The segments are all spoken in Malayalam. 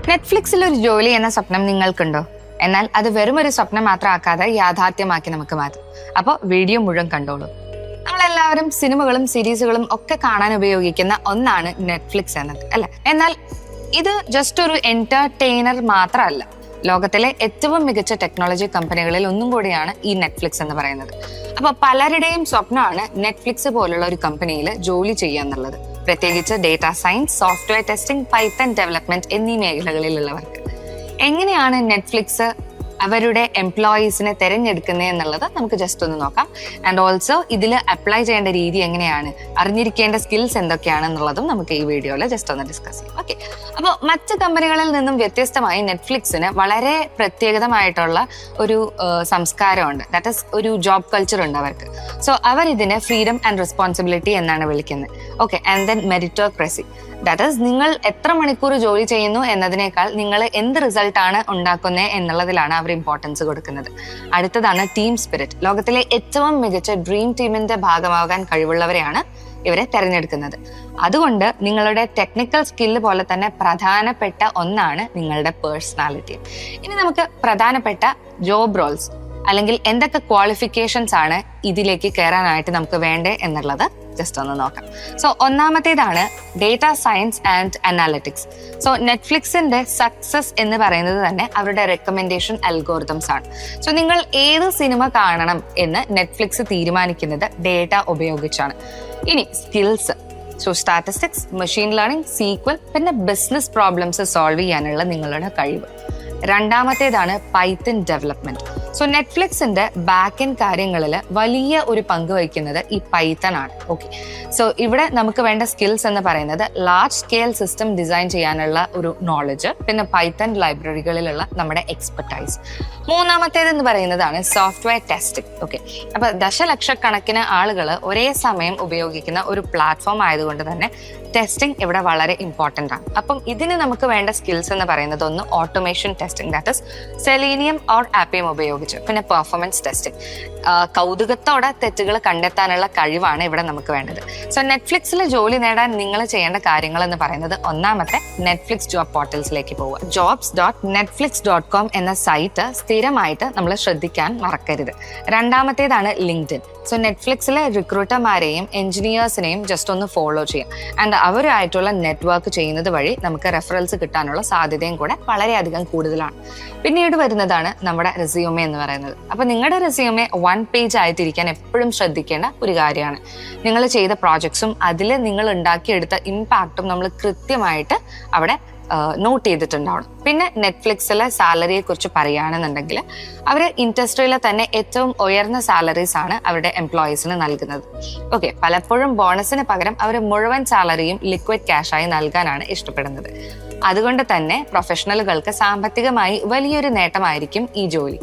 നെറ്റ്ഫ്ലിക്സിൽ ഒരു ജോലി എന്ന സ്വപ്നം നിങ്ങൾക്കുണ്ടോ? എന്നാൽ അത് വെറും ഒരു സ്വപ്നം മാത്രമാക്കാതെ യാഥാർത്ഥ്യമാക്കി നമുക്ക് മാറ്റും. അപ്പോൾ വീഡിയോ മുഴുവൻ കണ്ടോളൂ. നമ്മളെല്ലാവരും സിനിമകളും സീരീസുകളും ഒക്കെ കാണാൻ ഉപയോഗിക്കുന്ന ഒന്നാണ് നെറ്റ്ഫ്ലിക്സ് എന്നത്, അല്ലെ? എന്നാൽ ഇത് ജസ്റ്റ് ഒരു എന്റർടൈനർ മാത്രമല്ല. ലോകത്തിലെ ഏറ്റവും മികച്ച ടെക്നോളജി കമ്പനികളിൽ ഒന്നും കൂടിയാണ് ഈ നെറ്റ്ഫ്ലിക്സ് എന്ന് പറയുന്നത്. അപ്പൊ പലരുടെയും സ്വപ്നമാണ് നെറ്റ്ഫ്ലിക്സ് പോലുള്ള ഒരു കമ്പനിയിൽ ജോലി ചെയ്യുക എന്നുള്ളത്. പ്രത്യേകിച്ച് data science, software testing, Python development എന്നീ മേഖലകളിലുള്ളവർക്ക്. എങ്ങനെയാണ് നെറ്റ്ഫ്ലിക്സ് അവരുടെ എംപ്ലോയീസിനെ തിരഞ്ഞെടുക്കുന്നത് എന്നുള്ളത് നമുക്ക് ജസ്റ്റ് ഒന്ന് നോക്കാം. ആൻഡ് ഓൾസോ ഇതിൽ അപ്ലൈ ചെയ്യേണ്ട രീതി എങ്ങനെയാണ്, അറിഞ്ഞിരിക്കേണ്ട സ്കിൽസ് എന്തൊക്കെയാണെന്നുള്ളതും നമുക്ക് ഈ വീഡിയോയിൽ ജസ്റ്റ് ഒന്ന് ഡിസ്കസ് ചെയ്യാം. ഓക്കെ, അപ്പോൾ മറ്റ് കമ്പനികളിൽ നിന്നും വ്യത്യസ്തമായി നെറ്റ്ഫ്ലിക്സിന് വളരെ പ്രത്യേകതമായിട്ടുള്ള ഒരു സംസ്കാരമുണ്ട്. ദാറ്റ് ഈസ് ഒരു ജോബ് കൾച്ചർ ഉണ്ട് അവർക്ക്. സോ അവർ ഇതിനെ ഫ്രീഡം ആൻഡ് റെസ്പോൺസിബിലിറ്റി എന്നാണ് വിളിക്കുന്നത്. Okay, and then meritocracy. That is നിങ്ങൾ എത്ര മണിക്കൂർ ജോലി ചെയ്യുന്നു എന്നതിനേക്കാൾ നിങ്ങൾ എന്ത് റിസൾട്ടാണ് ഉണ്ടാക്കുന്നത് എന്നുള്ളതിലാണ് അവർ ഇമ്പോർട്ടൻസ് കൊടുക്കുന്നത്. അടുത്തതാണ് ടീം സ്പിരിറ്റ്. ലോകത്തിലെ ഏറ്റവും മികച്ച ഡ്രീം ടീമിന്റെ ഭാഗമാകാൻ കഴിവുള്ളവരെയാണ് ഇവരെ തെരഞ്ഞെടുക്കുന്നത്. അതുകൊണ്ട് നിങ്ങളുടെ ടെക്നിക്കൽ സ്കില്ല് പോലെ തന്നെ പ്രധാനപ്പെട്ട ഒന്നാണ് നിങ്ങളുടെ പേഴ്സണാലിറ്റി. ഇനി നമുക്ക് പ്രധാനപ്പെട്ട ജോബ് റോൾസ് അല്ലെങ്കിൽ എന്തൊക്കെ ക്വാളിഫിക്കേഷൻസ് ആണ് ഇതിലേക്ക് കയറാനായിട്ട് നമുക്ക് വേണ്ടേ എന്നുള്ളത് ജസ്റ്റ് ഒന്ന് നോക്കാം. സോ ഒന്നാമത്തേതാണ് data science and analytics. So നെറ്റ്ഫ്ലിക്സിന്റെ സക്സസ് എന്ന് പറയുന്നത് തന്നെ അവരുടെ റെക്കമെൻഡേഷൻ അൽഗോരിതംസ് ആണ്. സോ നിങ്ങൾ ഏത് സിനിമ കാണണം എന്ന് നെറ്റ്ഫ്ലിക്സ് തീരുമാനിക്കുന്നത് ഡേറ്റ ഉപയോഗിച്ചാണ്. ഇനി skills, so statistics, machine learning, SQL, പിന്നെ ബിസിനസ് പ്രോബ്ലംസ് സോൾവ് ചെയ്യാനുള്ള നിങ്ങളുടെ കഴിവ്. രണ്ടാമത്തേതാണ് പൈത്തൺ ഡെവലപ്മെന്റ്. സോ നെറ്റ്ഫ്ലിക്സിന്റെ ബാക്ക് എൻഡ് കാര്യങ്ങളിൽ വലിയ ഒരു പങ്ക് വഹിക്കുന്നത് ഈ പൈത്തൺ ആണ്. ഓക്കെ, സോ ഇവിടെ നമുക്ക് വേണ്ട സ്കിൽസ് എന്ന് പറയുന്നത് ലാർജ് സ്കെയിൽ സിസ്റ്റം ഡിസൈൻ ചെയ്യാനുള്ള ഒരു നോളജ്, പിന്നെ പൈത്തൺ ലൈബ്രറികളിലുള്ള നമ്മുടെ എക്സ്പെർട്ടൈസ്. മൂന്നാമത്തേതെന്ന് പറയുന്നതാണ് സോഫ്റ്റ്വെയർ ടെസ്റ്റിംഗ്. ഓക്കെ, അപ്പൊ ദശലക്ഷക്കണക്കിന് ആളുകൾ ഒരേ സമയം ഉപയോഗിക്കുന്ന ഒരു പ്ലാറ്റ്ഫോം ആയതുകൊണ്ട് തന്നെ ടെസ്റ്റിംഗ് ഇവിടെ വളരെ ഇമ്പോർട്ടൻ്റ് ആണ്. അപ്പം ഇതിന് നമുക്ക് വേണ്ട സ്കിൽസ് എന്ന് പറയുന്നത് ഒന്ന് automation testing, that is Selenium or Appium ഉപയോഗിച്ച്, പിന്നെ പെർഫോമൻസ് ടെസ്റ്റിംഗ്. കൗതുകത്തോടെ തെറ്റുകൾ കണ്ടെത്താനുള്ള കഴിവാണ് ഇവിടെ നമുക്ക് വേണ്ടത്. സോ നെറ്റ്ഫ്ലിക്സിൽ ജോലി നേടാൻ നിങ്ങൾ ചെയ്യേണ്ട കാര്യങ്ങൾ എന്ന് പറയുന്നത് ഒന്നാമത്തെ നെറ്റ്ഫ്ലിക്സ് ജോബ് പോർട്ടൽസിലേക്ക് പോവുക. jobs.netflix.com എന്ന സൈറ്റ് സ്ഥിരമായിട്ട് നമ്മൾ ശ്രദ്ധിക്കാൻ മറക്കരുത്. രണ്ടാമത്തേതാണ് ലിങ്ക്ഡിൻ. സോ നെറ്റ്ഫ്ലിക്സിലെ റിക്രൂട്ടർമാരെയും എഞ്ചിനീയേഴ്സിനെയും ജസ്റ്റ് ഒന്ന് ഫോളോ ചെയ്യാം. ആൻഡ് അവരുമായിട്ടുള്ള നെറ്റ്വർക്ക് ചെയ്യുന്നത് വഴി നമുക്ക് റെഫറൽസ് കിട്ടാനുള്ള സാധ്യതയും കൂടെ വളരെയധികം കൂടുതലാണ്. പിന്നീട് വരുന്നതാണ് നമ്മുടെ റെസ്യൂമെ എന്ന് പറയുന്നത്. അപ്പൊ നിങ്ങളുടെ റെസ്യൂമെ 1 പേജ് ആയിട്ടിരിക്കാൻ എപ്പോഴും ശ്രദ്ധിക്കേണ്ട ഒരു കാര്യമാണ്. നിങ്ങൾ ചെയ്ത പ്രോജക്ട്സും അതിൽ നിങ്ങൾ ഉണ്ടാക്കിയെടുത്ത ഇമ്പാക്റ്റും നമ്മൾ കൃത്യമായിട്ട് അവിടെ നോട്ട് ചെയ്തിട്ടുണ്ടാവണം. പിന്നെ നെറ്റ്ഫ്ലിക്സിലെ സാലറിയെ കുറിച്ച് പറയുകയാണെന്നുണ്ടെങ്കിൽ അവർ ഇൻഡസ്ട്രിയിലെ തന്നെ ഏറ്റവും ഉയർന്ന സാലറീസ് ആണ് അവരുടെ എംപ്ലോയീസിന് നൽകുന്നത്. ഓക്കെ, പലപ്പോഴും ബോണസിന് പകരം അവർ മുഴുവൻ സാലറിയും ലിക്വിഡ് ക്യാഷായി നൽകാനാണ് ഇഷ്ടപ്പെടുന്നത്. അതുകൊണ്ട് തന്നെ പ്രൊഫഷണലുകൾക്ക് സാമ്പത്തികമായി വലിയൊരു നേട്ടമായിരിക്കും ഈ ജോലി.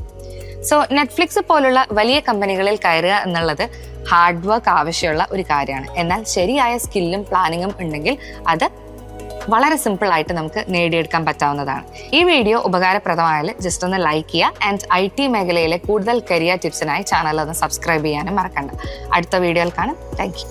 സോ നെറ്റ്ഫ്ലിക്സ് പോലുള്ള വലിയ കമ്പനികളിൽ കയറുക എന്നുള്ളത് ഹാർഡ് വർക്ക് ആവശ്യമുള്ള ഒരു കാര്യമാണ്. എന്നാൽ ശരിയായ സ്കില്ലും പ്ലാനിങ്ങും ഉണ്ടെങ്കിൽ അത് വളരെ സിമ്പിൾ ആയിട്ട് നമുക്ക് നേടിയെടുക്കാൻ പറ്റാവുന്നതാണ്. ഈ വീഡിയോ ഉപകാരപ്രദമായാൽ ജസ്റ്റ് ഒന്ന് ലൈക്ക് ചെയ്യുക. ആൻഡ് IT മേഖലയിലെ കൂടുതൽ കരിയർ ടിപ്സിനായി ചാനൽ ഒന്ന് സബ്സ്ക്രൈബ് ചെയ്യാനും മറക്കണ്ട. അടുത്ത വീഡിയോയിൽ കാണാം. Thank you.